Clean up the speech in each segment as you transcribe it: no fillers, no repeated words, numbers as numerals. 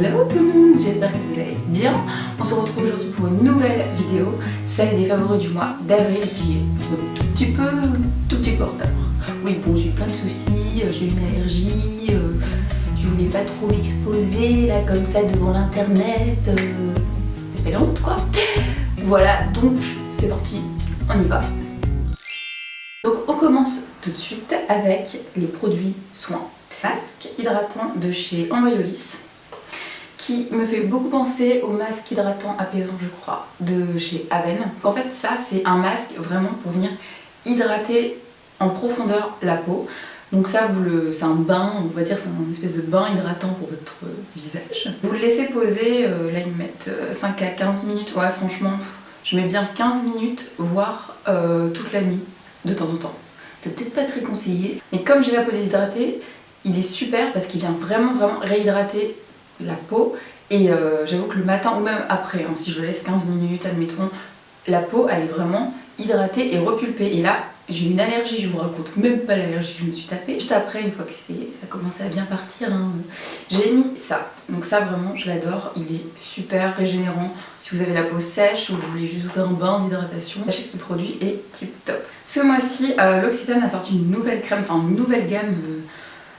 Hello tout le monde, j'espère que vous allez bien. On se retrouve aujourd'hui pour une nouvelle vidéo, celle des favoris du mois d'avril qui est un tout petit peu en retard. Oui bon, j'ai eu plein de soucis, j'ai eu une allergie, je voulais pas trop m'exposer là comme ça devant l'internet, ça fait la honte quoi. Voilà, donc c'est parti, on y va. Donc on commence tout de suite avec les produits soins. Masque hydratant de chez Embryolisse, qui me fait beaucoup penser au masque hydratant apaisant je crois de chez Aven. En fait ça c'est un masque vraiment pour venir hydrater en profondeur la peau. Donc ça c'est un bain, on va dire c'est une espèce de bain hydratant pour votre visage. Vous le laissez poser, là ils mettent 5 à 15 minutes, ouais franchement je mets bien 15 minutes voire toute la nuit de temps en temps. C'est peut-être pas très conseillé, mais comme j'ai la peau déshydratée, il est super parce qu'il vient vraiment réhydrater la peau et j'avoue que le matin ou même après, hein, si je laisse 15 minutes admettons, la peau elle est vraiment hydratée et repulpée. Et là j'ai une allergie, je vous raconte même pas l'allergie que je me suis tapée. Juste après, une fois que ça a commencé à bien partir, hein, j'ai mis ça. Donc ça vraiment je l'adore, il est super régénérant. Si vous avez la peau sèche ou vous voulez juste vous faire un bain d'hydratation, sachez que ce produit est tip top. Ce mois-ci, l'Occitane a sorti une nouvelle crème, enfin une nouvelle gamme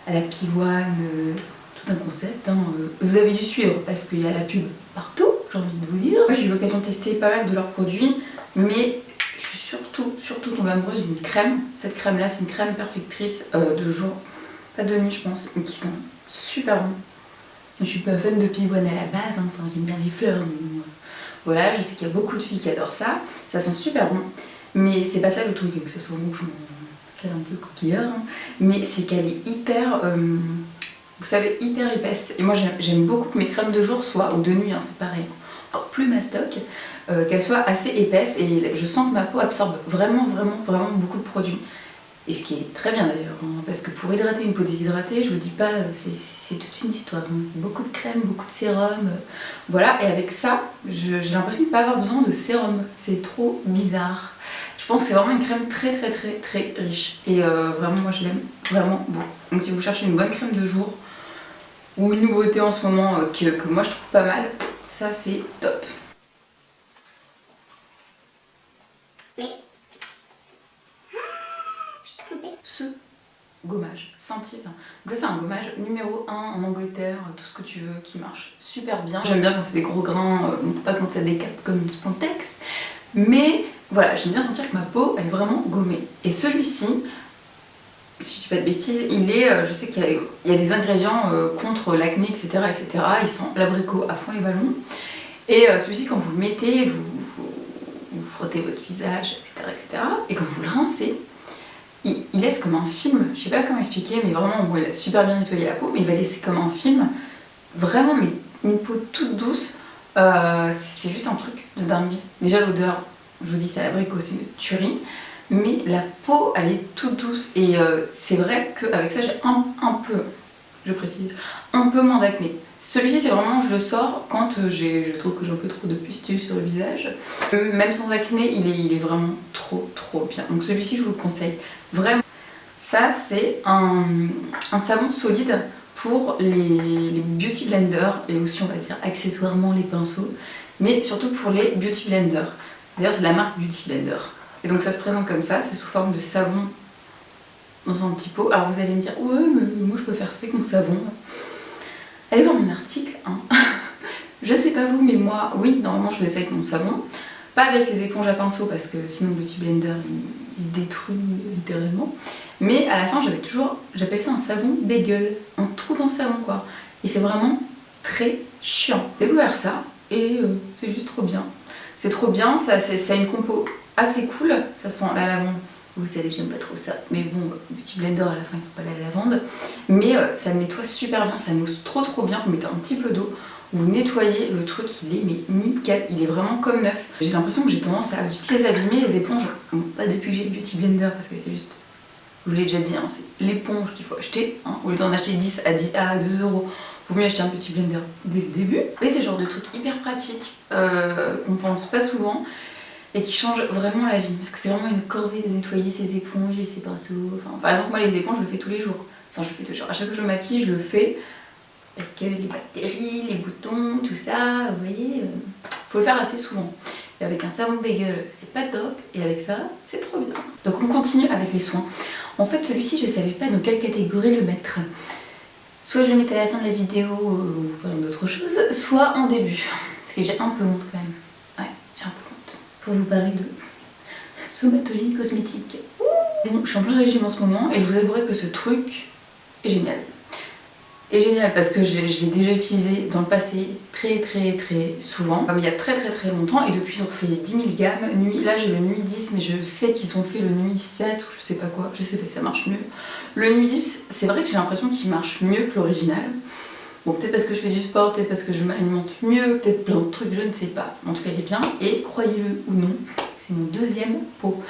à la pivoine, tout un concept. Hein. Vous avez dû suivre parce qu'il y a la pub partout, j'ai envie de vous dire. Moi j'ai eu l'occasion de tester pas mal de leurs produits, mais je suis surtout tombée amoureuse d'une crème. Cette crème là c'est une crème perfectrice de jour, pas de nuit je pense, mais qui sent super bon. Je suis pas fan de pivoine à la base, hein. Enfin j'aime bien les fleurs, mais voilà, je sais qu'il y a beaucoup de filles qui adorent ça. Ça sent super bon, mais c'est pas ça le truc, que ce soit rouge, qu'elle est un peu coquillard, hein. Mais c'est qu'elle est hyper, vous savez, hyper épaisse. Et moi j'aime beaucoup que mes crèmes de jour soient, ou de nuit, hein, c'est pareil, encore plus mastoc, qu'elles soient assez épaisses et je sens que ma peau absorbe vraiment beaucoup de produits. Et ce qui est très bien d'ailleurs, hein, parce que pour hydrater une peau déshydratée, je vous dis pas, c'est toute une histoire, hein. C'est beaucoup de crème, beaucoup de sérum, voilà. Et avec ça, j'ai l'impression de ne pas avoir besoin de sérum, c'est trop bizarre. Je pense que c'est vraiment une crème très riche et vraiment moi je l'aime vraiment beaucoup. Donc si vous cherchez une bonne crème de jour ou une nouveauté en ce moment que moi je trouve pas mal, ça c'est top. Ce gommage Scentive, donc ça c'est un gommage numéro 1 en Angleterre, tout ce que tu veux, qui marche super bien. J'aime bien quand c'est des gros grains, pas quand ça décape comme une Spontex, mais voilà, j'aime bien sentir que ma peau elle est vraiment gommée. Et celui-ci, si je dis pas de bêtises, il est, je sais qu'il y a des ingrédients contre l'acné, etc. Il sent l'abricot à fond les ballons. Et celui-ci, quand vous le mettez, vous frottez votre visage, etc. Et quand vous le rincez, il laisse comme un film, je sais pas comment expliquer, mais vraiment, bon, il a super bien nettoyé la peau, mais il va laisser comme un film, vraiment, mais une peau toute douce, c'est juste un truc de dingue. Déjà l'odeur, je vous dis, c'est l'abricot, c'est une tuerie, mais la peau, elle est toute douce, et c'est vrai qu'avec ça, j'ai un peu, je précise, un peu moins d'acné. Celui-ci, c'est vraiment, je le sors quand je trouve que j'ai un peu trop de pustules sur le visage. Même sans acné, il est vraiment trop bien. Donc celui-ci, je vous le conseille vraiment. Ça, c'est un savon solide pour les beauty blenders et aussi, on va dire, accessoirement les pinceaux, mais surtout pour les beauty blenders. D'ailleurs, c'est de la marque Beauty Blender. Et donc ça se présente comme ça, c'est sous forme de savon dans un petit pot. Alors vous allez me dire, ouais, mais moi je peux faire ça avec mon savon. Allez voir mon article, hein. Je sais pas vous, mais moi, oui, normalement je fais ça avec mon savon. Pas avec les éponges à pinceau parce que sinon le Beauty Blender il se détruit littéralement. Mais à la fin j'appelle ça un savon bagel, un trou dans le savon quoi. Et c'est vraiment très chiant. J'ai découvert ça et c'est juste trop bien. C'est trop bien, ça a une compo assez cool, ça sent la lavande. Vous savez, j'aime pas trop ça, mais bon, Beauty Blender à la fin ils sont pas la lavande. Mais ça nettoie super bien, ça mousse trop bien. Vous mettez un petit peu d'eau, vous nettoyez, le truc il est mais nickel, il est vraiment comme neuf. J'ai l'impression que j'ai tendance à vite les abîmer, les éponges. Bon, pas depuis que j'ai le Beauty Blender parce que c'est juste, je vous l'ai déjà dit, hein, c'est l'éponge qu'il faut acheter. Hein. Au lieu d'en acheter 10 à 2 €, faut mieux acheter un Beauty Blender dès le début. Et c'est le genre de truc hyper pratique qu'on pense pas souvent et qui change vraiment la vie, parce que c'est vraiment une corvée de nettoyer ses éponges et ses pinceaux. Enfin, par exemple moi les éponges je le fais tous les jours, enfin je le fais tous les jours, à chaque fois que je me maquille je le fais parce que les bactéries, les boutons, tout ça, vous voyez, faut le faire assez souvent. Et avec un savon bagel, c'est pas top, et avec ça, c'est trop bien. Donc on continue avec les soins. En fait, celui-ci, je savais pas dans quelle catégorie le mettre. Soit je le mettais à la fin de la vidéo ou dans d'autres choses, soit en début. Parce que j'ai un peu honte quand même. Ouais, j'ai un peu honte. Pour vous parler de Somatoline cosmétique. Bon, je suis en plein régime en ce moment et je vous avouerai que ce truc est génial. Est génial parce que je l'ai déjà utilisé dans le passé très souvent, il y a très longtemps, et depuis ils ont fait 10 000 gammes. Nuit, là j'ai le Nuit 10, mais je sais qu'ils ont fait le Nuit 7 ou je sais pas quoi, je sais pas si ça marche mieux. Le Nuit 10, c'est vrai que j'ai l'impression qu'il marche mieux que l'original. Bon, peut-être parce que je fais du sport, peut-être parce que je m'alimente mieux, peut-être plein de trucs, je ne sais pas. En tout cas il est bien, et croyez-le ou non, c'est mon deuxième pot.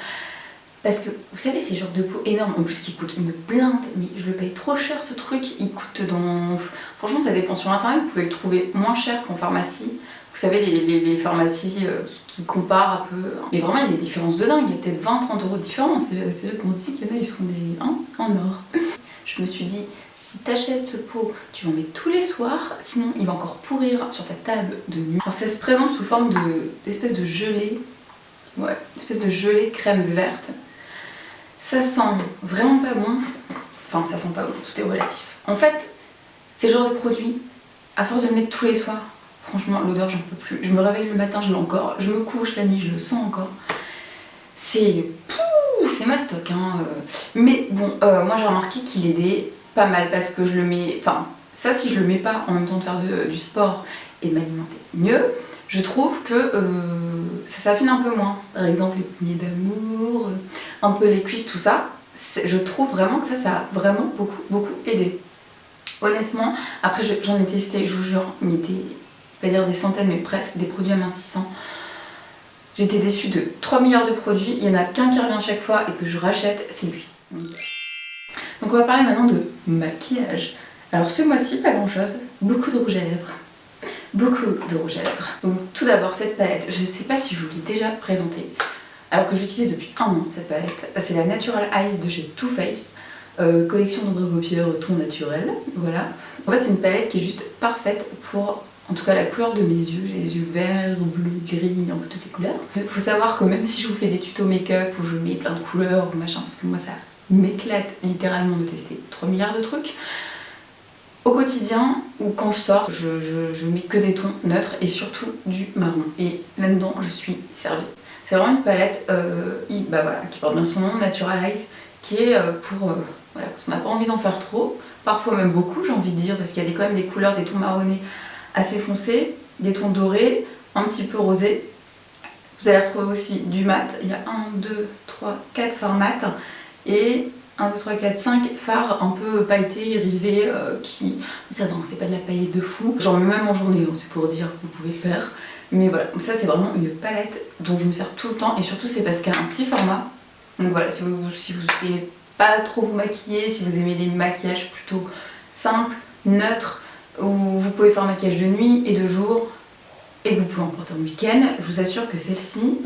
Parce que, vous savez, c'est le genre de pot énorme, en plus qui coûte une blinde, mais je le paye trop cher ce truc, il coûte dans... Franchement, ça dépend sur internet, vous pouvez le trouver moins cher qu'en pharmacie. Vous savez, les pharmacies qui comparent un peu... Mais vraiment, il y a des différences de dingue, il y a peut-être 20-30 euros de différence, c'est là qu'on se dit qu'il y en a, ils sont des... Hein, en or. Je me suis dit, si t'achètes ce pot, tu en mets tous les soirs, sinon il va encore pourrir sur ta table de nuit. Alors ça se présente sous forme d'espèce de gelée, ouais, espèce de gelée de crème verte. Ça sent vraiment pas bon, enfin ça sent pas bon, tout est relatif. En fait, c'est le genre de produit, à force de le mettre tous les soirs, franchement l'odeur j'en peux plus. Je me réveille le matin, je l'ai encore, je me couche la nuit, je le sens encore. C'est mastoc, hein. Mais bon, moi j'ai remarqué qu'il aidait pas mal parce que je le mets, enfin ça si je le mets pas en même temps de faire du sport et de m'alimenter mieux, je trouve que ça s'affine un peu moins. Par exemple les poignées d'amour, un peu les cuisses, tout ça. Je trouve vraiment que ça a vraiment beaucoup aidé. Honnêtement, après j'en ai testé, je vous jure, mais pas dire des centaines, mais presque, des produits amincissants. J'étais déçue de 3 milliards de produits, il n'y en a qu'un qui revient chaque fois et que je rachète, c'est lui. Donc on va parler maintenant de maquillage. Alors ce mois-ci, pas grand chose, beaucoup de rouge à lèvres. Beaucoup de rouge à lèvres. Donc tout d'abord cette palette, je ne sais pas si je vous l'ai déjà présentée, alors que j'utilise depuis un an cette palette. C'est la Natural Eyes de chez Too Faced, collection d'ombre paupières ton naturel, voilà. En fait c'est une palette qui est juste parfaite pour, en tout cas la couleur de mes yeux, j'ai les yeux verts, bleus, gris, un peu toutes les couleurs. Il faut savoir que même si je vous fais des tutos make-up où je mets plein de couleurs ou machin, parce que moi ça m'éclate littéralement de tester 3 milliards de trucs, au quotidien ou quand je sors, je mets que des tons neutres et surtout du marron. Et là-dedans, je suis servie. C'est vraiment une palette voilà, qui porte bien son nom, Natural Eyes, qui est pour... voilà, parce qu'on n'a pas envie d'en faire trop, parfois même beaucoup, j'ai envie de dire, parce qu'il y a quand même des couleurs, des tons marronnés assez foncés, des tons dorés, un petit peu rosés. Vous allez retrouver aussi du mat. Il y a 1, 2, 3, 4 fards mat et 1, 2, 3, 4, 5 fards un peu pailletés, irisés, qui... Ça non, c'est pas de la paillette de fou. J'en mets même en journée, hein, c'est pour dire que vous pouvez faire. Mais voilà, donc ça c'est vraiment une palette dont je me sers tout le temps. Et surtout c'est parce qu'elle a un petit format. Donc voilà, si vous aimez pas trop vous maquiller, si vous aimez les maquillages plutôt simples, neutres, où vous pouvez faire un maquillage de nuit et de jour, et que vous pouvez en porter en week-end, je vous assure que celle-ci,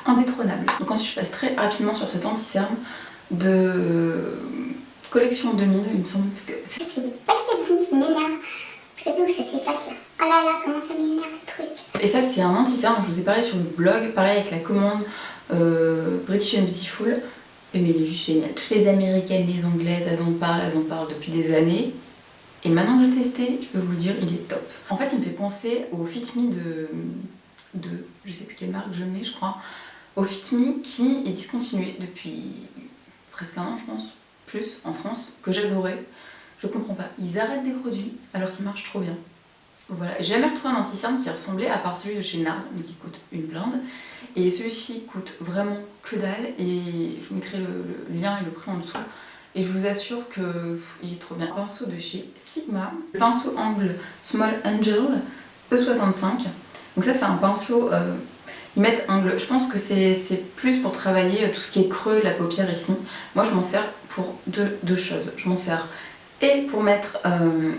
indétrônable. Donc ensuite je passe très rapidement sur cet anti-cerne de collection 2000 il me semble, parce que c'est le packaging qui m'énerve. Vous savez où ça s'efface là? Oh là là, comment ça m'énerve ce truc. Et ça c'est un anti-cerne, je vous ai parlé sur le blog, pareil avec la commande British and Beautiful. Mais il est juste génial. Toutes les américaines, les anglaises, elles en parlent depuis des années. Et maintenant que j'ai testé, je peux vous le dire, il est top. En fait, il me fait penser au Fit Me de je sais plus quelle marque je mets, je crois. Au Fit Me qui est discontinué depuis presque un an, je pense, plus, en France, que j'adorais. Je comprends pas. Ils arrêtent des produits alors qu'ils marchent trop bien. Voilà. J'ai jamais retrouvé un anti-cerne qui ressemblait, à part celui de chez Nars, mais qui coûte une blinde. Et celui-ci coûte vraiment que dalle. Et je vous mettrai le lien et le prix en dessous. Et je vous assure qu'il est trop bien. Un pinceau de chez Sigma, le pinceau angle Small Angel E65. Donc ça c'est un pinceau, ils mettent angle, je pense que c'est plus pour travailler tout ce qui est creux, la paupière ici. Moi je m'en sers pour deux choses. Je m'en sers et pour mettre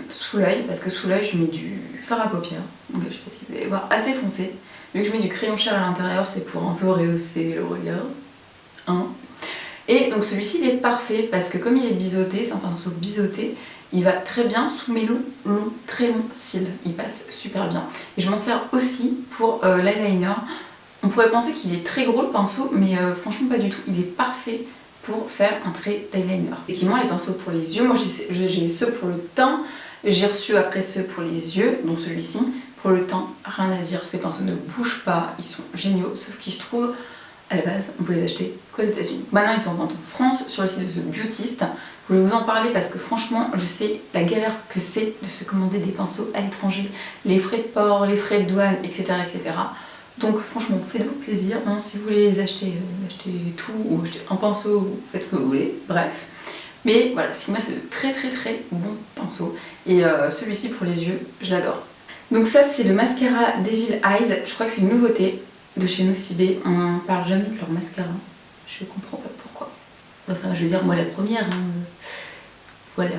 sous l'œil, parce que sous l'œil je mets du fard à paupières. Donc je sais pas si vous allez voir, assez foncé. Vu que je mets du crayon chair à l'intérieur, c'est pour un peu rehausser le regard. Hein. Et donc celui-ci il est parfait parce que comme il est biseauté, c'est un pinceau biseauté, Il va très bien sous mes très longs cils. Il passe super bien. Et je m'en sers aussi pour l'eyeliner. On pourrait penser qu'il est très gros le pinceau, mais franchement pas du tout. Il est parfait pour faire un trait d'eyeliner. Effectivement, les pinceaux pour les yeux, moi j'ai ceux pour le teint. J'ai reçu après ceux pour les yeux, dont celui-ci. Pour le teint, rien à dire, ces pinceaux ne bougent pas, ils sont géniaux, sauf qu'ils se trouvent, à la base, on peut les acheter qu'aux États-Unis. Maintenant, ils sont en vente en France, sur le site de The Beautist. Je voulais vous en parler parce que franchement, je sais la galère que c'est de se commander des pinceaux à l'étranger, les frais de port, les frais de douane, etc. etc. Donc franchement, faites-vous plaisir. Non, si vous voulez les acheter, achetez tout, ou achetez un pinceau, ou faites ce que vous voulez, bref. Mais voilà, Sigma c'est de très bons pinceaux. Et celui-ci pour les yeux, je l'adore. Donc ça c'est le mascara Devil Eyes, je crois que c'est une nouveauté de chez Nocibé. On parle jamais de leur mascara, je comprends pas pourquoi. Enfin je veux dire moi la première, voilà.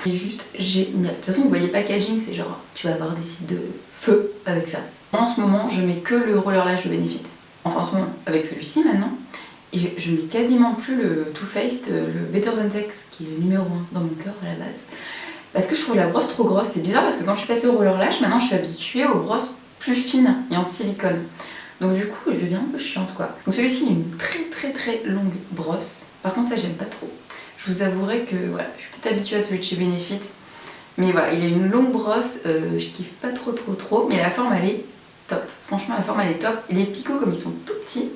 Il est juste génial. De toute façon vous voyez packaging, c'est genre tu vas avoir des cils de feu avec ça. En ce moment je mets que le roller lash de Benefit. Enfin en ce moment avec celui-ci maintenant. Et je mets quasiment plus le Too Faced, le Better Than Sex qui est le numéro 1 dans mon cœur à la base. Parce que je trouve la brosse trop grosse. C'est bizarre parce que quand je suis passée au roller lash, maintenant je suis habituée aux brosses plus fines et en silicone. Donc du coup je deviens un peu chiante quoi. Donc celui-ci il a une très longue brosse. Par contre ça j'aime pas trop. Je vous avouerai que voilà, je suis peut-être habituée à celui de chez Benefit. Mais voilà, il a une longue brosse, je kiffe pas trop. Mais la forme elle est top. Franchement la forme elle est top. Et les picots comme ils sont tout petits,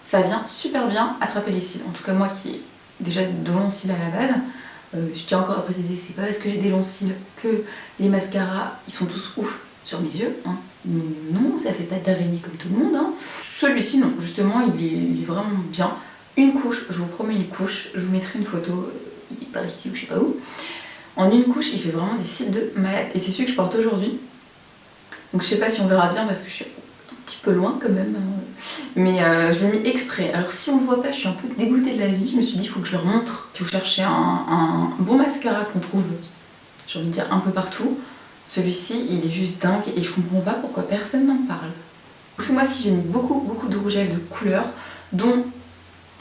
ça vient super bien attraper les cils. En tout cas moi qui ai déjà de longs cils à la base. Je tiens encore à préciser, c'est pas parce que j'ai des longs cils que les mascaras ils sont tous ouf sur mes yeux, hein. Non, ça fait pas d'araignée comme tout le monde, hein. Celui-ci non, justement il est vraiment bien. Une couche, je vous promets une couche, je vous mettrai une photo, il est par ici ou je sais pas où. En une couche il fait vraiment des cils de malade et c'est celui que je porte aujourd'hui. Donc je sais pas si on verra bien parce que je suis un petit peu loin quand même, mais je l'ai mis exprès. Alors si on le voit pas, je suis un peu dégoûtée de la vie. Je me suis dit il faut que je leur montre. Si vous cherchez un bon mascara qu'on trouve, j'ai envie de dire un peu partout, celui-ci il est juste dingue et je comprends pas pourquoi personne n'en parle. Ce mois-ci j'ai mis beaucoup de rouge à lèvres de couleurs, dont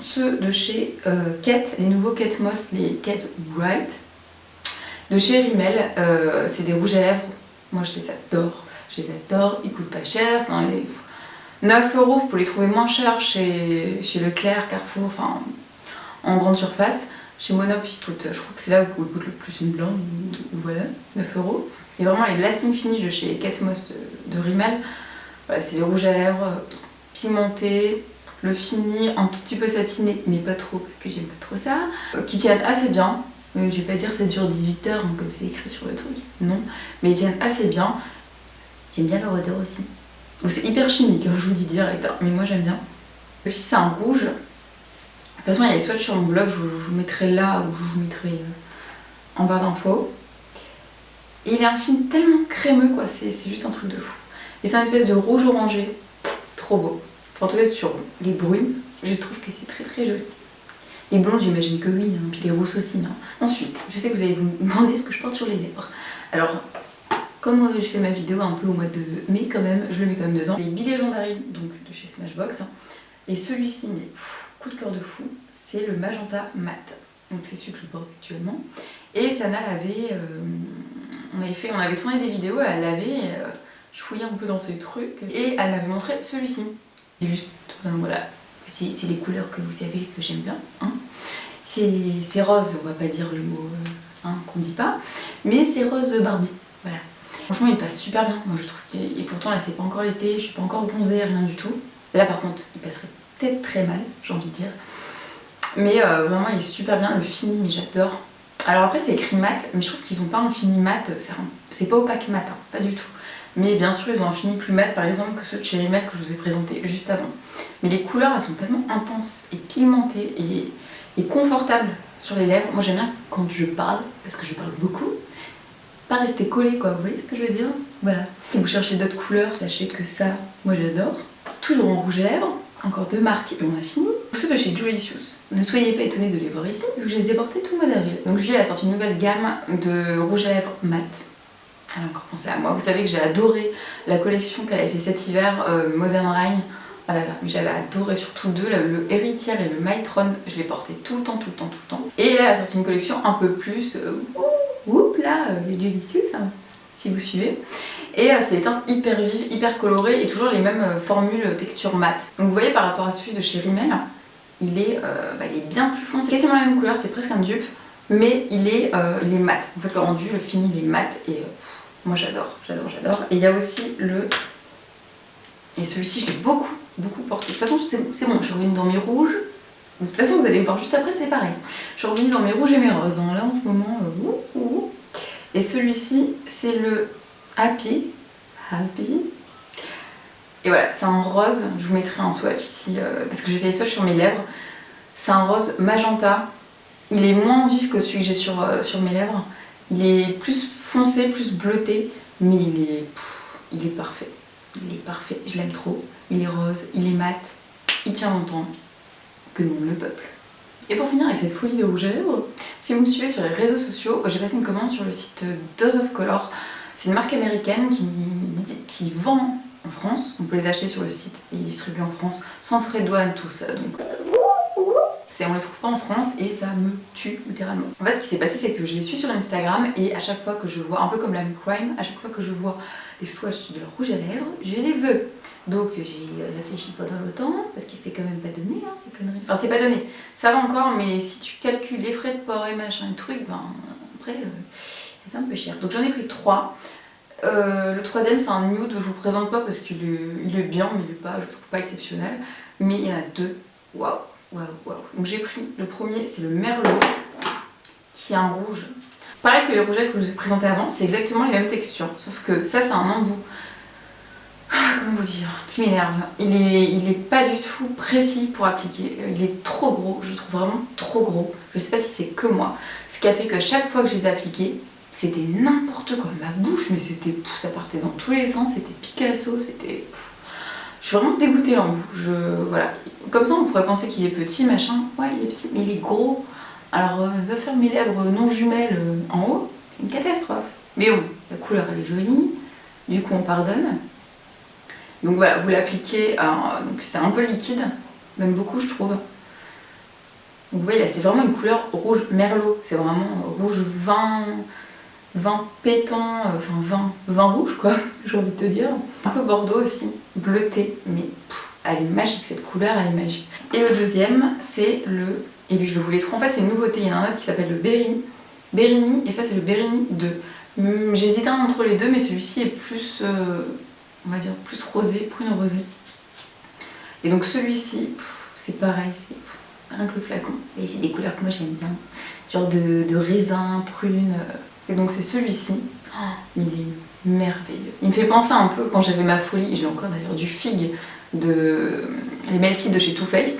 ceux de chez Kate, les nouveaux Kate Moss, les Kate Bright de chez Rimmel. C'est des rouges à lèvres, moi je les adore, ils coûtent pas cher, c'est dans les 9 €, vous pouvez les trouver moins chers chez Leclerc, Carrefour, enfin en grande surface. Chez Monop, ils coûtent, je crois que c'est là où ils coûtent le plus une blonde, voilà, 9 €. Et vraiment les Lasting Finish de chez Kate Moss de Rimmel, voilà, c'est les rouges à lèvres pigmentés, le fini un tout petit peu satiné, mais pas trop parce que j'aime pas trop ça, qui tiennent assez bien. Je vais pas dire que ça dure 18 heures, hein, comme c'est écrit sur le truc, non, mais ils tiennent assez bien. J'aime bien leur odeur aussi. C'est hyper chimique, hein, je vous dis direct, hein, mais moi j'aime bien. Celui-ci c'est un rouge. De toute façon il y a les swatchs sur mon blog, je vous mettrai là ou je vous mettrai en barre d'infos. Et il a un film tellement crémeux quoi, c'est juste un truc de fou. Et c'est un espèce de rouge orangé, trop beau. Enfin, en tout cas sur les brunes, je trouve que c'est très joli. Les blondes j'imagine que oui, hein, puis les rousses aussi. Hein. Ensuite, je sais que vous allez vous demander ce que je porte sur les lèvres. Alors, comme je fais ma vidéo un peu au mois de mai quand même, je le mets quand même dedans. Les Be Legendary, donc de chez Smashbox. Et celui-ci, mais coup de cœur de fou, c'est le Magenta Mat. Donc c'est celui que je porte actuellement. Et Sana l'avait, on avait tourné des vidéos, elle l'avait, je fouillais un peu dans ses trucs et elle m'avait montré celui-ci. Et juste, voilà, c'est les couleurs que vous savez que j'aime bien. Hein. C'est rose, on va pas dire le mot hein, qu'on dit pas, mais c'est rose Barbie, voilà. Franchement il passe super bien, moi je trouve et pourtant là c'est pas encore l'été, je suis pas encore bronzée, rien du tout. Là par contre il passerait peut-être très mal, j'ai envie de dire. Mais vraiment il est super bien, le fini mais j'adore. Alors après c'est écrit mat, mais je trouve qu'ils ont pas un fini mat, c'est pas opaque mat, hein, pas du tout. Mais bien sûr ils ont un fini plus mat par exemple que ceux de chez Rimmel que je vous ai présenté juste avant. Mais les couleurs elles sont tellement intenses et pigmentées et confortables sur les lèvres. Moi j'aime bien quand je parle, parce que je parle beaucoup, pas rester collé quoi, vous voyez ce que je veux dire? Voilà. Si vous cherchez d'autres couleurs, sachez que ça, moi j'adore. Toujours en rouge à lèvres, encore deux marques et on a fini. Ceux de chez Jolicious, ne soyez pas étonnés de les voir ici, vu que je les ai portés tout le mois d'avril. Donc Julie a sorti une nouvelle gamme de rouge à lèvres mat. Elle a encore pensé à moi. Vous savez que j'ai adoré la collection qu'elle avait fait cet hiver, Modern Rhyme. Oh là là, mais j'avais adoré surtout deux, le Héritière et le Maitron. Je les portais tout le temps. Et là elle a sorti une collection un peu plus Oups là, délicieux ça, si vous suivez. Et c'est des teintes hyper vives, hyper colorées et toujours les mêmes formules texture mat. Donc vous voyez par rapport à celui de chez Rimmel, il est bien plus foncé. C'est quasiment la même couleur, c'est presque un dupe, mais il est mat. En fait le rendu, le fini, il est mat et moi j'adore, j'adore, j'adore. Et il y a aussi le... Et celui-ci je l'ai beaucoup porté. De toute façon c'est bon, je suis revenue dans mes rouges. De toute façon vous allez le voir juste après, c'est pareil. Je suis revenue dans mes rouges et mes roses. Hein. Là en ce moment, Et celui-ci c'est le Happy. Et voilà, c'est un rose. Je vous mettrai un swatch ici parce que j'ai fait les swatchs sur mes lèvres. C'est un rose magenta. Il est moins vif que celui que j'ai sur mes lèvres. Il est plus foncé, plus bleuté, mais il est parfait. Il est parfait, je l'aime trop. Il est rose, il est mat, il tient longtemps. Que non, le peuple. Et pour finir avec cette folie de rouge à lèvres, si vous me suivez sur les réseaux sociaux, j'ai passé une commande sur le site Dose of Color. C'est une marque américaine qui vend en France. On peut les acheter sur le site et ils distribuent en France sans frais de douane, tout ça. Donc on les trouve pas en France et ça me tue littéralement. En fait ce qui s'est passé c'est que je les suis sur Instagram et à chaque fois que je vois, un peu comme la Crime, à chaque fois que je vois les swatchs de leur rouge à lèvres, je les veux. Donc j'ai réfléchi pendant longtemps parce qu'il s'est quand même pas donné hein, ces conneries. Enfin c'est pas donné, ça va encore mais si tu calcules les frais de port et machin et trucs, ben après ça fait un peu cher. Donc j'en ai pris 3. Le troisième c'est un nude, je vous présente pas parce qu'il est bien mais il est pas, je le trouve pas exceptionnel. Mais il y en a 2, waouh. Donc j'ai pris le premier, c'est le Merlot, qui est un rouge. Pareil que les rouges à lèvres que je vous ai présentés avant, c'est exactement les mêmes textures, sauf que ça c'est un embout. Comment vous dire, qui m'énerve. Il est pas du tout précis pour appliquer, il est trop gros, je le trouve vraiment trop gros. Je sais pas si c'est que moi, ce qui a fait que chaque fois que je les ai appliqués, c'était n'importe quoi. Ma bouche, mais c'était, ça partait dans tous les sens, c'était Picasso, c'était... Je suis vraiment dégoûtée l'embout. Voilà. Comme ça on pourrait penser qu'il est petit, machin. Ouais il est petit, mais il est gros. Alors va faire mes lèvres non jumelles en haut, c'est une catastrophe. Mais bon, la couleur elle est jolie, du coup on pardonne. Donc voilà, vous l'appliquez, donc c'est un peu liquide, même beaucoup je trouve. Donc vous voyez là c'est vraiment une couleur rouge Merlot, c'est vraiment rouge vin pétant, enfin vin rouge quoi, j'ai envie de te dire. Un peu bordeaux aussi, bleuté, mais elle est magique cette couleur, elle est magique. Et le deuxième c'est le, et puis je le voulais trop, en fait c'est une nouveauté, il y en a un autre qui s'appelle le Berrini, et ça c'est le Berrini 2. J'hésitais entre les deux mais celui-ci est plus, on va dire plus rosé, prune rosée. Et donc celui-ci, c'est pareil, c'est rien que le flacon. Et c'est des couleurs que moi j'aime bien, genre de raisin, prune. Et donc c'est celui-ci, il est merveilleux. Il me fait penser un peu quand j'avais ma folie, et j'ai encore d'ailleurs du Fig, les Melty de chez Too Faced.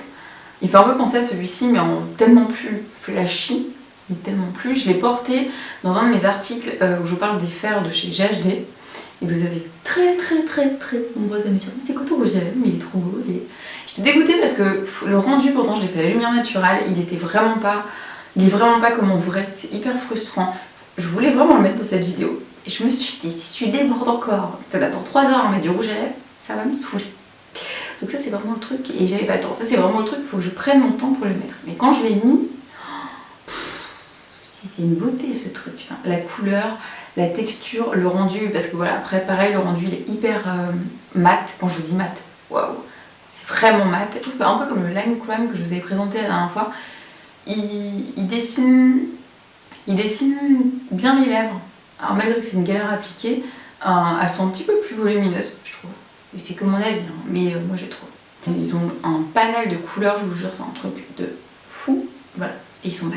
Il fait un peu penser à celui-ci mais en tellement plus flashy, mais tellement plus. Je l'ai porté dans un de mes articles où je parle des fers de chez GHD. Et vous avez très nombreuses à me dire c'est quoi ton rouge à lèvres, mais il est trop beau. J'étais dégoûtée parce que le rendu, pourtant je l'ai fait à la lumière naturelle, il est vraiment pas comme en vrai, c'est hyper frustrant. Je voulais vraiment le mettre dans cette vidéo et je me suis dit si tu débordes encore, pour 3 heures à mettre du rouge à lèvres, ça va me saouler. Donc ça c'est vraiment le truc et j'avais pas le temps, ça c'est vraiment le truc, il faut que je prenne mon temps pour le mettre. Mais quand je l'ai mis, c'est une beauté ce truc, enfin, la couleur, la texture, le rendu, parce que voilà, après pareil, le rendu il est hyper mat, quand je vous dis mat, waouh, c'est vraiment mat. Je trouve un peu comme le Lime Crime que je vous avais présenté la dernière fois, il dessine bien les lèvres, alors malgré que c'est une galère à appliquer, elles sont un petit peu plus volumineuses, je trouve. C'est que mon avis, hein, mais moi j'ai trop. Ils ont un panel de couleurs, je vous jure, c'est un truc de fou, voilà, et ils sont mat,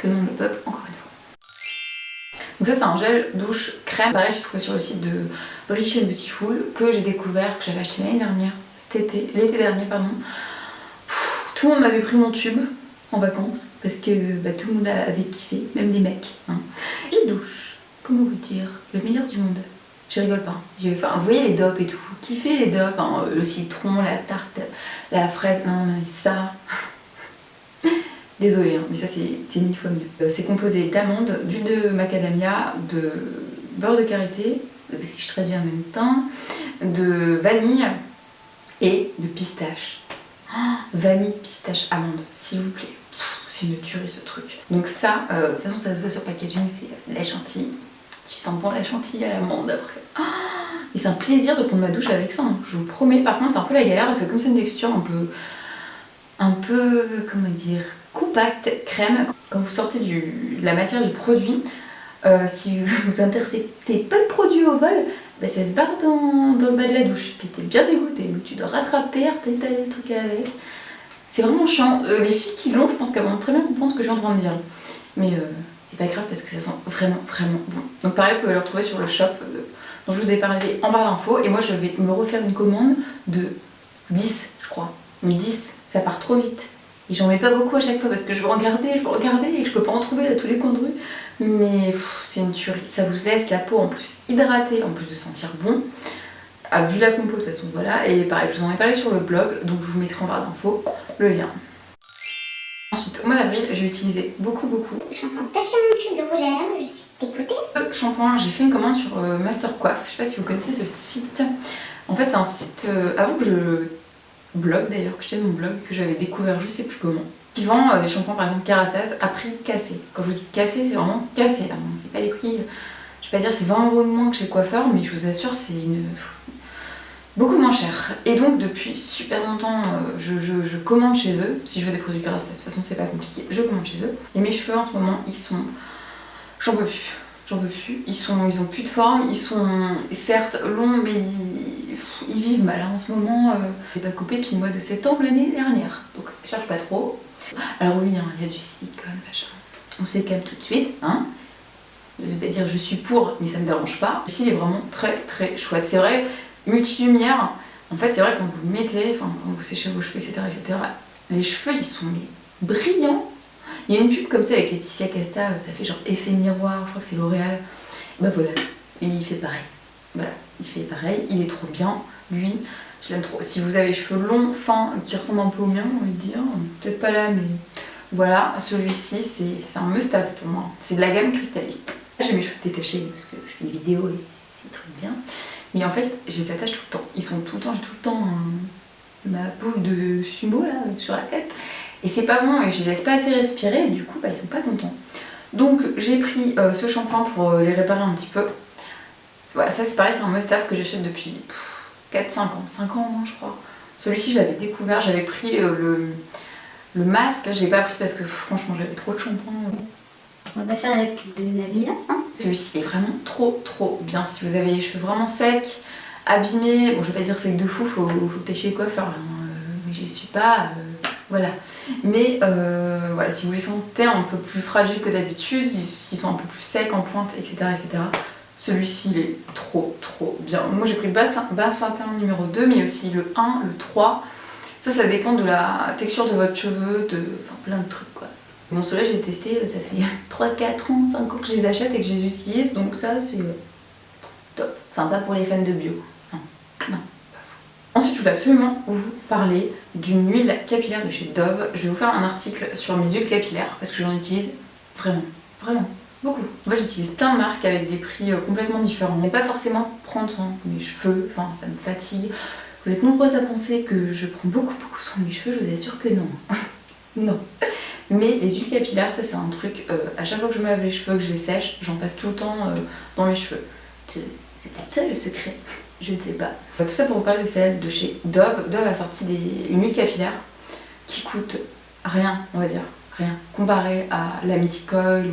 que non le peuple, encore une fois. Donc ça c'est un gel douche crème, pareil j'ai trouvé sur le site de British and Beautiful, que j'ai découvert, que j'avais acheté l'année dernière, l'été dernier pardon. Tout le monde m'avait pris mon tube en vacances, parce que tout le monde avait kiffé, même les mecs. Hein. Gel douche, comment vous dire, le meilleur du monde. Je rigole pas. Enfin, vous voyez les dopes et tout, kiffez les dopes, hein, le citron, la tarte, la fraise, non mais ça... Désolée, hein, mais ça c'est 1000 fois mieux. C'est composé d'amandes, d'huile de macadamia, de beurre de karité, parce que je traduis en même temps, de vanille et de pistache. Oh, vanille, pistache, amande, s'il vous plaît. c'est une tuerie ce truc. Donc ça, de toute façon ça se voit sur le packaging, c'est de la chantilly. Tu sens bon la chantilly à l'amande après. Oh, et c'est un plaisir de prendre ma douche avec ça, hein. Je vous promets. Par contre c'est un peu la galère parce que comme c'est une texture un peu, comment dire, compacte, crème, quand vous sortez de la matière du produit, si vous interceptez pas le produit au vol, bah ça se barre dans le bas de la douche. Puis t'es bien dégoûté, donc tu dois rattraper, t'étaler le truc avec. C'est vraiment chiant. Les filles qui l'ont, je pense qu'elles vont très bien comprendre ce que je suis en train de dire. Mais c'est pas grave parce que ça sent vraiment bon. Donc pareil, vous pouvez le retrouver sur le shop dont je vous ai parlé en barre d'infos. Et moi je vais me refaire une commande de 10 je crois. Mais 10, ça part trop vite. Et j'en mets pas beaucoup à chaque fois parce que je veux regarder et que je peux pas en trouver à tous les coins de rue. Mais c'est une tuerie. Ça vous laisse la peau en plus hydratée, en plus de sentir bon. Vu la compo de toute façon, voilà. Et pareil, je vous en ai parlé sur le blog, donc je vous mettrai en barre d'infos le lien. Ensuite, au mois d'avril, j'ai utilisé beaucoup. Je suis en train de tâcher mon tube de rouge à lèvres, je suis dégoûtée. Shampoing, j'ai fait une commande sur Master Coiffe. Je sais pas si vous connaissez ce site. En fait, c'est un site, avant que je blog d'ailleurs, que j'étais mon blog, que j'avais découvert, je sais plus comment. Qui vend des shampoings par exemple Carassaz à prix cassé. Quand je vous dis cassé, c'est vraiment cassé. C'est pas les prix, je vais pas dire c'est 20 € de moins que chez le coiffeur, mais je vous assure, c'est beaucoup moins cher. Et donc depuis super longtemps, je commande chez eux. Si je veux des produits Carassaz, de toute façon c'est pas compliqué, je commande chez eux. Et mes cheveux en ce moment, ils sont... J'en peux plus. Ils ont plus de forme, ils sont certes longs mais ils vivent mal en ce moment. J'ai pas coupé depuis le mois de septembre l'année dernière, donc je cherche pas trop. Alors oui, il y a du silicone, machin. On se calme tout de suite, hein. Je vais pas dire je suis pour, mais ça me dérange pas. Ici il est vraiment très chouette. C'est vrai, multi-lumière, en fait c'est vrai quand vous le mettez, enfin quand vous séchez vos cheveux, etc. les cheveux ils sont brillants. Il y a une pub comme ça avec Laetitia Casta, ça fait genre effet miroir, je crois que c'est L'Oréal. Bah voilà, et il fait pareil. Voilà, il fait pareil, il est trop bien, lui, je l'aime trop. Si vous avez les cheveux longs, fins, qui ressemblent un peu aux miens, on va dire, peut-être pas là, mais voilà, celui-ci c'est un must-have pour moi. C'est de la gamme Crystaliste. J'ai mes cheveux détachés parce que je fais une vidéo et c'est trop bien. Mais en fait, je les attache tout le temps. Ils sont tout le temps, j'ai tout le temps ma boule de sumo là sur la tête. Et c'est pas bon et je les laisse pas assez respirer et du coup bah, ils sont pas contents. Donc j'ai pris ce shampoing pour les réparer un petit peu. Voilà, ça c'est pareil, c'est un must-have que j'achète depuis 4-5 ans, 5 ans au moins je crois. Celui-ci je l'avais découvert, j'avais pris le masque, là je l'ai pas pris parce que franchement j'avais trop de shampoing. On va pas faire avec le déshabillé là, hein. Celui-ci est vraiment trop bien. Si vous avez les cheveux vraiment secs, abîmés, bon je vais pas dire sec de fou, faut que t'ailles chez les coiffeurs, mais je suis pas... Voilà, mais voilà, si vous les sentez un peu plus fragiles que d'habitude, s'ils sont un peu plus secs en pointe, etc. Celui-ci il est trop bien. Moi j'ai pris Bassin numéro 2, mais aussi le 1, le 3. Ça dépend de la texture de votre cheveu, enfin plein de trucs quoi. Bon, ceux-là j'ai testé, ça fait 3, 4 ans, 5 ans que je les achète et que je les utilise, donc ça c'est top. Enfin pas pour les fans de bio, non. Ensuite, je voulais absolument vous parler d'une huile capillaire de chez Dove. Je vais vous faire un article sur mes huiles capillaires parce que j'en utilise vraiment beaucoup. Moi, j'utilise plein de marques avec des prix complètement différents. Mais pas forcément prendre soin de mes cheveux, enfin ça me fatigue. Vous êtes nombreuses à penser que je prends beaucoup soin de mes cheveux, je vous assure que non. Non. Mais les huiles capillaires, ça c'est un truc, à chaque fois que je me lave les cheveux, que je les sèche, j'en passe tout le temps dans mes cheveux. C'est peut-être ça le secret. Je ne sais pas. Tout ça pour vous parler de celle de chez Dove. Dove a sorti une huile capillaire qui coûte rien, on va dire, rien. Comparé à la Mythic Oil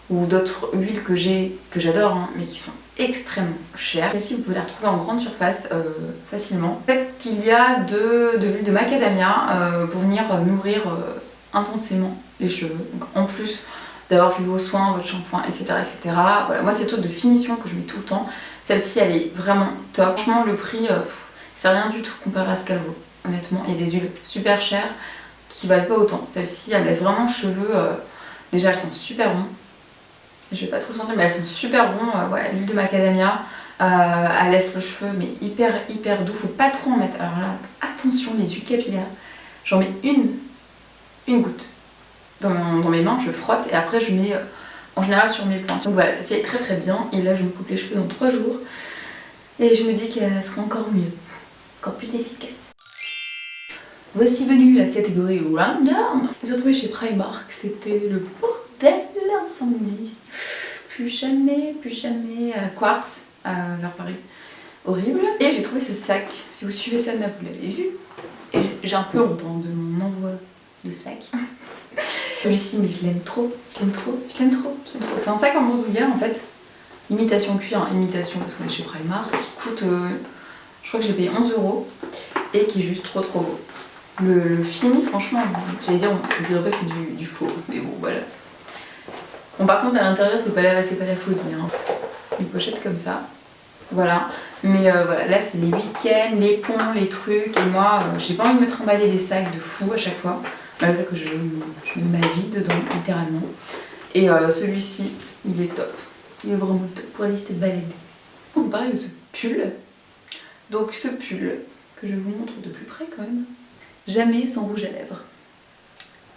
ou d'autres huiles que j'adore, hein, mais qui sont extrêmement chères. Celle-ci, vous pouvez la retrouver en grande surface facilement. En fait, il y a de l'huile de macadamia pour venir nourrir intensément les cheveux. Donc, en plus d'avoir fait vos soins, votre shampoing, etc. Voilà, moi, c'est tout de finition que je mets tout le temps. Celle-ci elle est vraiment top. Franchement le prix c'est rien du tout comparé à ce qu'elle vaut. Honnêtement il y a des huiles super chères qui valent pas autant. Celle-ci elle me laisse vraiment cheveux, déjà elles sentent super bon. Je vais pas trop le sentir mais elles sentent super bon. Ouais, l'huile de macadamia elle laisse le cheveu mais hyper doux. Faut pas trop en mettre. Alors là attention les huiles capillaires. J'en mets une goutte dans mes mains, je frotte et après je mets... en général sur mes pointes. Donc voilà, celle-ci est très bien. Et là je me coupe les cheveux dans 3 jours. Et je me dis qu'elle sera encore mieux. Encore plus efficace. Voici venue la catégorie Random. Je me suis retrouvée chez Primark, c'était le bordel de l'incendie. Plus jamais Quartz vers Paris. Horrible. Et j'ai trouvé ce sac. Si vous suivez Sana, vous l'avez vu. Et j'ai un peu honte de mon envoi de sac. Celui-ci, mais je l'aime trop. Je l'aime trop. C'est un sac en bandoulière en fait. Imitation cuir, hein. Imitation parce qu'on est chez Primark. Qui coûte, je crois que je l'ai payé 11 €. Et qui est juste trop beau. Le fini, franchement, j'allais dire, on dirait pas que c'est du faux. Mais bon, voilà. Bon, par contre, à l'intérieur, c'est pas la folie. Hein. Une pochette comme ça. Voilà. Mais voilà, là, c'est les week-ends, les ponts, les trucs. Et moi, j'ai pas envie de me trimballer des sacs de fou à chaque fois. Malgré que je mets ma vie dedans, littéralement. Et celui-ci, il est top. Il est vraiment top pour aller se balader. On vous parle de ce pull. Donc, ce pull, que je vous montre de plus près quand même. Jamais sans rouge à lèvres.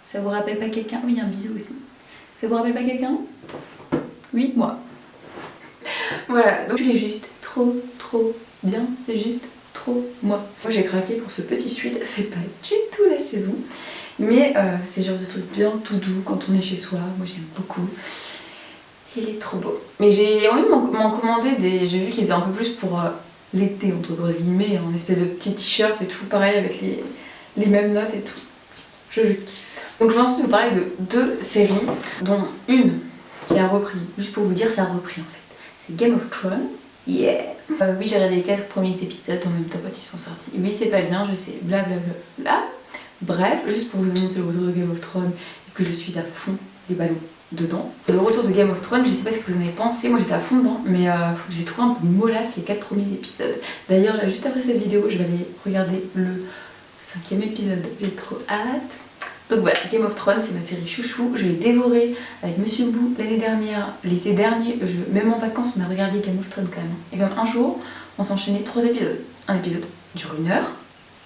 Ça vous rappelle pas quelqu'un? Oui, un bisou aussi. Ça vous rappelle pas quelqu'un? Oui, moi. Voilà, donc il est juste trop bien, c'est juste trop moi. Moi j'ai craqué pour ce petit sweat, c'est pas du tout la saison, mais c'est genre de truc bien tout doux quand on est chez soi, moi j'aime beaucoup. Il est trop beau. Mais j'ai envie de m'en commander des... J'ai vu qu'ils faisaient un peu plus pour l'été, entre grosses guillemets, en espèce de petits t-shirts et tout, pareil avec les mêmes notes et tout. Je kiffe. Donc je vais ensuite vous parler de 2 séries, dont une qui a repris, juste pour vous dire ça a repris en fait. C'est Game of Thrones. Yeah. Oui, j'ai regardé les 4 premiers épisodes en même temps quand ils sont sortis. Oui, c'est pas bien, je sais, blablabla. Bref, juste pour vous annoncer le retour de Game of Thrones et que je suis à fond les ballons dedans. Le retour de Game of Thrones, je sais pas ce que vous en avez pensé, moi j'étais à fond dedans, mais j'ai trouvé un peu mollasse les 4 premiers épisodes. D'ailleurs, là, juste après cette vidéo, je vais aller regarder le 5e épisode. J'ai trop hâte. Donc voilà, Game of Thrones, c'est ma série chouchou. Je l'ai dévorée avec Monsieur Bou l'année dernière, l'été dernier. Même en vacances, on a regardé Game of Thrones quand même. Et comme un jour, on s'enchaînait 3 épisodes. Un épisode dure 1 heure.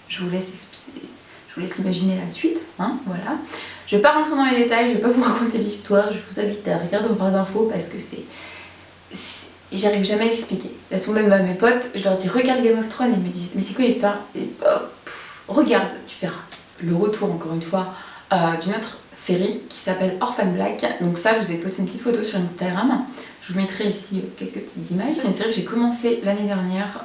Je vous laisse imaginer la suite. Hein, voilà. Je vais pas rentrer dans les détails, je vais pas vous raconter l'histoire. Je vous invite à regarder en barre d'infos parce que j'arrive jamais à l'expliquer. De toute façon, même à mes potes, je leur dis regarde Game of Thrones et ils me disent mais c'est quoi l'histoire? Et regarde, tu verras. Le retour, encore une fois, d'une autre série qui s'appelle Orphan Black. Donc ça, je vous ai posté une petite photo sur Instagram. Je vous mettrai ici quelques petites images. C'est une série que j'ai commencé l'année dernière.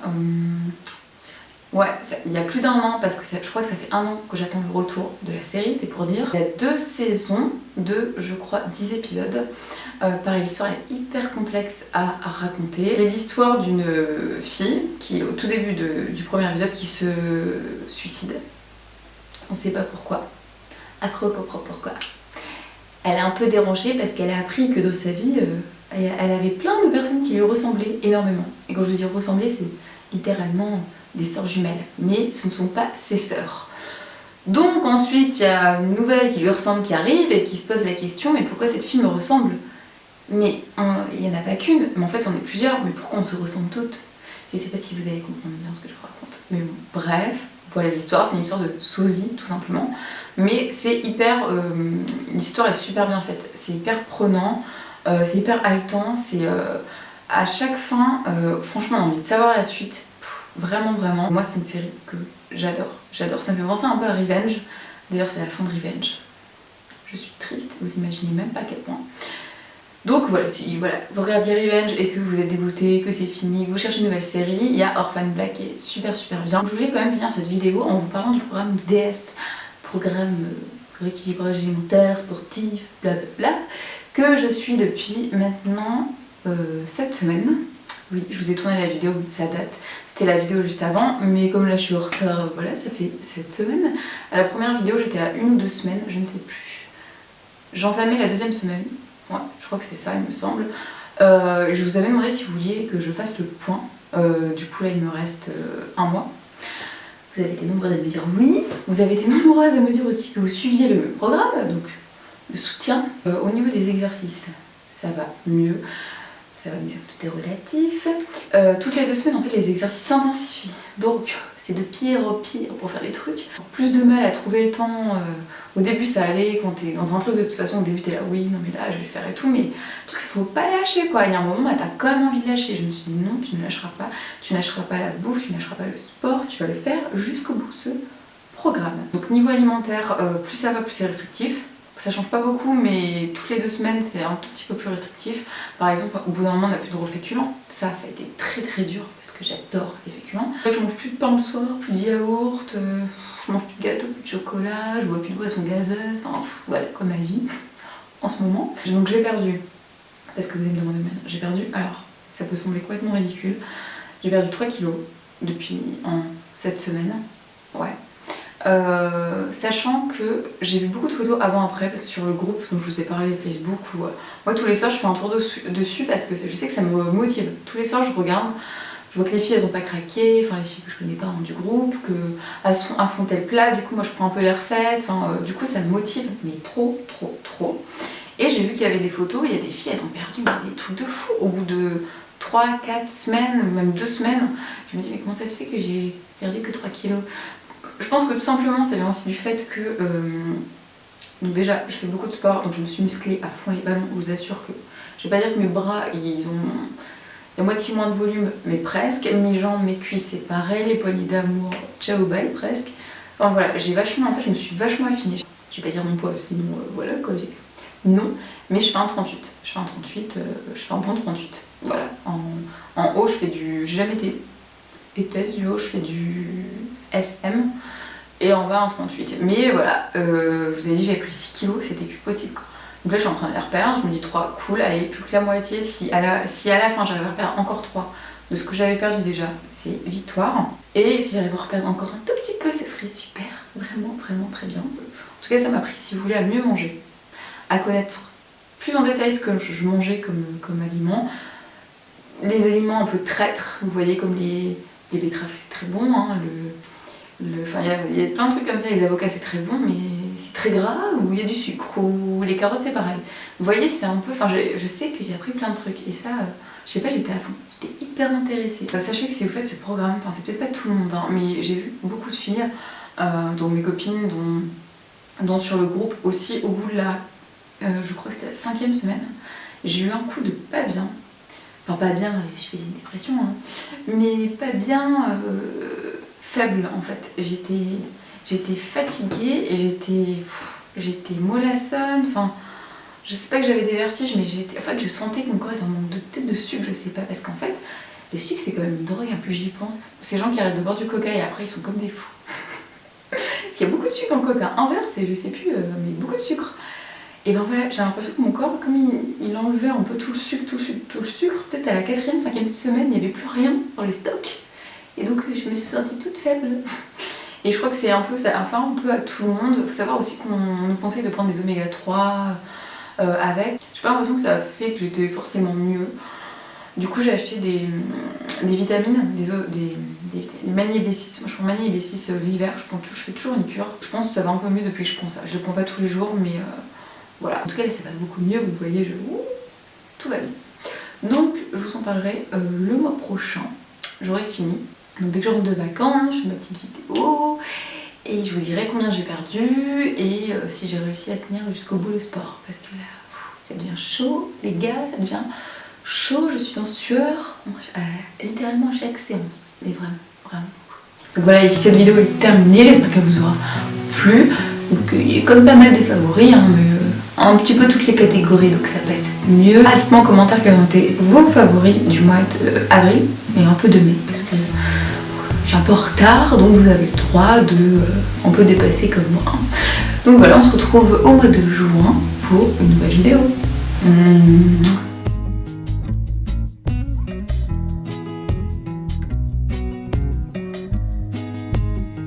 Ouais, il y a plus d'1 an, parce que je crois que ça fait 1 an que j'attends le retour de la série, c'est pour dire. Il y a 2 saisons de, je crois, 10 épisodes. Pareil, l'histoire est hyper complexe à raconter. C'est l'histoire d'une fille qui, au tout début du premier épisode, qui se suicide. On sait pas pourquoi. Après on comprend pourquoi. Elle est un peu dérangée parce qu'elle a appris que dans sa vie, elle avait plein de personnes qui lui ressemblaient énormément. Et quand je dis ressembler, c'est littéralement des sœurs jumelles. Mais ce ne sont pas ses sœurs. Donc ensuite, il y a une nouvelle qui lui ressemble qui arrive et qui se pose la question, mais pourquoi cette fille me ressemble? Mais il n'y en a pas qu'une, mais en fait on est plusieurs, mais pourquoi on se ressemble toutes? Je sais pas si vous allez comprendre bien ce que je vous raconte. Mais bon, bref. Voilà l'histoire, c'est une histoire de sosie tout simplement, mais c'est hyper, l'histoire est super bien faite, c'est hyper prenant, c'est hyper haletant, c'est à chaque fin, franchement on a envie de savoir la suite, vraiment. Moi c'est une série que j'adore, ça me fait penser un peu à Revenge, d'ailleurs c'est la fin de Revenge, je suis triste, vous imaginez même pas à quel point. Donc voilà, si vous regardez Revenge et que vous êtes dégoûté, que c'est fini, vous cherchez une nouvelle série, il y a Orphan Black qui est super bien. Je voulais quand même finir cette vidéo en vous parlant du programme DS, programme rééquilibrage alimentaire, sportif, blablabla, que je suis depuis maintenant 7 semaines. Oui, je vous ai tourné la vidéo, ça date, c'était la vidéo juste avant, mais comme là je suis en retard, voilà, ça fait 7 semaines. À la première vidéo j'étais à 1 ou 2 semaines, je ne sais plus. J'entamais la 2e semaine. Ouais, je crois que c'est ça, il me semble. Je vous avais demandé si vous vouliez que je fasse le point. Du coup, là, il me reste 1 mois. Vous avez été nombreuses à me dire oui. Vous avez été nombreuses à me dire aussi que vous suiviez le même programme, donc le soutien. Au niveau des exercices, ça va mieux. Tout est relatif. Toutes les 2 semaines, en fait, les exercices s'intensifient. Donc, c'est de pire en pire pour faire les trucs. Plus de mal à trouver le temps. Au début, ça allait quand t'es dans un truc, de toute façon, au début, t'es là, oui, non, mais là, je vais le faire et tout. Mais le truc, c'est qu'il faut pas lâcher, quoi. Il y a un moment, bah, t'as quand même envie de lâcher. Je me suis dit, non, tu ne lâcheras pas. Tu ne lâcheras pas la bouffe, tu ne lâcheras pas le sport. Tu vas le faire jusqu'au bout, ce programme. Donc niveau alimentaire, plus ça va, plus c'est restrictif. Ça change pas beaucoup, mais toutes les 2 semaines c'est un tout petit peu plus restrictif. Par exemple, au bout d'un moment on n'a plus de gros féculents. Ça a été très dur parce que j'adore les féculents. Je mange plus de pain le soir, plus de yaourt, je mange plus de gâteau, plus de chocolat, je bois plus de boissons gazeuses. Enfin voilà, comme ma vie en ce moment. Donc j'ai perdu, parce que vous allez me demander maintenant, j'ai perdu, alors ça peut sembler complètement ridicule, j'ai perdu 3 kilos depuis cette semaine. Ouais. Sachant que j'ai vu beaucoup de photos avant-après parce que sur le groupe dont je vous ai parlé Facebook où moi tous les soirs je fais un tour dessus parce que je sais que ça me motive. Tous les soirs je regarde, je vois que les filles elles ont pas craqué, enfin les filles que je connais pas du groupe, qu'elles font tel plat, du coup moi je prends un peu les recettes, enfin du coup ça me motive, mais trop. Et j'ai vu qu'il y avait des photos, il y a des filles elles ont perdu des trucs de fou au bout de 3, 4 semaines, même 2 semaines. Je me dis mais comment ça se fait que j'ai perdu que 3 kilos? Je pense que tout simplement ça vient aussi du fait que donc déjà je fais beaucoup de sport, donc je me suis musclée à fond les ballons. Je vous assure que je vais pas dire que mes bras ils ont la moitié moins de volume, mais presque. Mes jambes, mes cuisses c'est pareil, les poignées d'amour, ciao bye presque. Enfin voilà, j'ai vachement, en fait je me suis vachement affinée. Je vais pas dire mon poids, sinon voilà quoi. Non, mais je fais un 38. Je fais un 38, je fais un bon 38. Voilà, en haut je fais j'ai jamais été épaisse du haut, je fais du SM et en bas un 38. Mais voilà, je vous ai dit j'avais pris 6 kilos, c'était plus possible quoi. Donc là je suis en train de les reperdre, je me dis 3, cool, allez plus que la moitié, si à la fin j'arrive à reperdre encore 3 de ce que j'avais perdu déjà, c'est victoire. Et si j'arrive à reperdre encore un tout petit peu, ce serait super, vraiment très bien. En tout cas ça m'a pris, si vous voulez, à mieux manger, à connaître plus en détail ce que je mangeais comme aliment. Les aliments un peu traîtres, vous voyez comme les betteraves c'est très bon, hein, enfin, il y a plein de trucs comme ça, les avocats c'est très bon mais c'est très gras, ou il y a du sucre, ou les carottes c'est pareil. Vous voyez c'est un peu, enfin je sais que j'ai appris plein de trucs et ça, je sais pas, j'étais à fond, j'étais hyper intéressée. Enfin, sachez que si vous faites ce programme, enfin c'est peut-être pas tout le monde, hein, mais j'ai vu beaucoup de filles, dont mes copines, dont sur le groupe aussi, au bout de je crois que c'était la 5e semaine, j'ai eu un coup de pas bien. Enfin pas bien, je faisais une dépression, hein, mais pas bien faible en fait. J'étais fatiguée et j'étais mollassonne, enfin je sais pas que j'avais des vertiges, mais en fait je sentais que mon corps était en manque de sucre, je sais pas, parce qu'en fait le sucre c'est quand même une drogue, hein, plus j'y pense. Ces gens qui arrêtent de boire du coca et après ils sont comme des fous. Parce qu'il y a beaucoup de sucre dans le coca, inverse et je sais plus, mais beaucoup de sucre. Et ben voilà, j'ai l'impression que mon corps, comme il enlevait un peu tout le sucre, peut-être à la 4e, 5e semaine, il n'y avait plus rien dans les stocks. Et donc je me suis sentie toute faible. Et je crois que c'est un peu ça, enfin un peu à tout le monde. Il faut savoir aussi qu'on nous conseille de prendre des oméga 3 avec. J'ai pas l'impression que ça a fait que j'étais forcément mieux. Du coup j'ai acheté des vitamines, des Magni B6. Moi je prends Magni B6 l'hiver, je fais toujours une cure. Je pense que ça va un peu mieux depuis que je prends ça. Je le prends pas tous les jours mais voilà. En tout cas là ça va beaucoup mieux, vous voyez, tout va bien. Donc je vous en parlerai le mois prochain, j'aurai fini. Donc dès que je rentre de vacances, je fais ma petite vidéo et je vous dirai combien j'ai perdu et si j'ai réussi à tenir jusqu'au bout le sport. Parce que là, ça devient chaud, les gars, ça devient chaud, je suis en sueur, littéralement à chaque séance. Mais vraiment. Donc voilà, et cette vidéo est terminée, j'espère qu'elle vous aura plu. Donc il y a comme pas mal de favoris, hein, mais un petit peu toutes les catégories, donc ça passe mieux. Dites-moi en commentaire quels ont été vos favoris du mois d'avril et un peu de mai, parce que je suis un peu en retard, donc vous avez le droit de un peu dépasser comme moi. Donc voilà, on se retrouve au mois de juin pour une nouvelle vidéo.